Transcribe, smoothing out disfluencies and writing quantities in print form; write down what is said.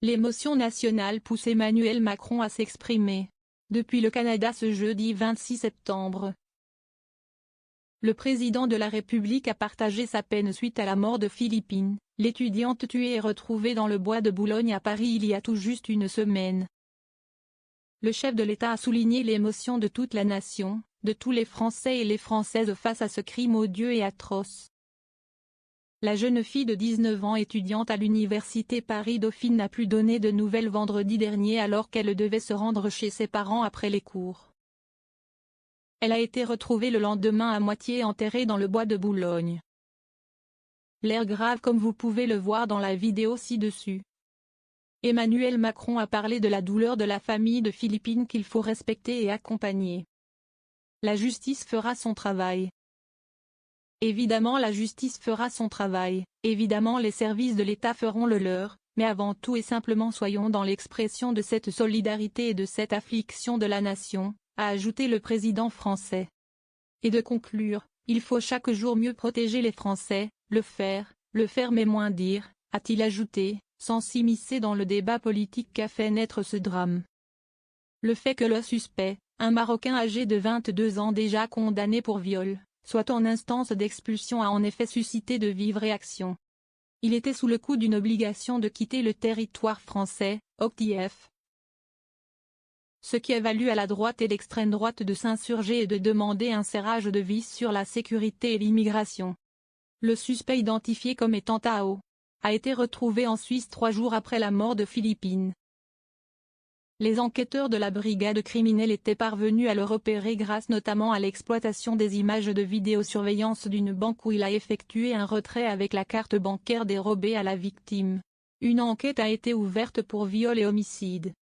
L'émotion nationale pousse Emmanuel Macron à s'exprimer. Depuis le Canada ce jeudi 26 septembre. Le président de la République a partagé sa peine suite à la mort de Philippine, l'étudiante tuée et retrouvée dans le bois de Boulogne à Paris il y a tout juste une semaine. Le chef de l'État a souligné l'émotion de toute la nation, de tous les Français et les Françaises face à ce crime odieux et atroce. La jeune fille de 19 ans étudiante à l'université Paris-Dauphine n'a plus donné de nouvelles vendredi dernier alors qu'elle devait se rendre chez ses parents après les cours. Elle a été retrouvée le lendemain à moitié enterrée dans le bois de Boulogne. L'air grave comme vous pouvez le voir dans la vidéo ci-dessus. Emmanuel Macron a parlé de la douleur de la famille de Philippine qu'il faut respecter et accompagner. La justice fera son travail. Évidemment la justice fera son travail, évidemment les services de l'État feront le leur, mais avant tout et simplement soyons dans l'expression de cette solidarité et de cette affliction de la nation, a ajouté le président français. Et de conclure, il faut chaque jour mieux protéger les Français, le faire mais moins dire, a-t-il ajouté, sans s'immiscer dans le débat politique qu'a fait naître ce drame. Le fait que le suspect, un Marocain âgé de 22 ans déjà condamné pour viol, soit en instance d'expulsion a en effet suscité de vives réactions. Il était sous le coup d'une obligation de quitter le territoire français, OQTF. Ce qui a valu à la droite et l'extrême droite de s'insurger et de demander un serrage de vis sur la sécurité et l'immigration. Le suspect identifié comme étant Tao a été retrouvé en Suisse 3 jours après la mort de Philippine. Les enquêteurs de la brigade criminelle étaient parvenus à le repérer grâce notamment à l'exploitation des images de vidéosurveillance d'une banque où il a effectué un retrait avec la carte bancaire dérobée à la victime. Une enquête a été ouverte pour viol et homicide.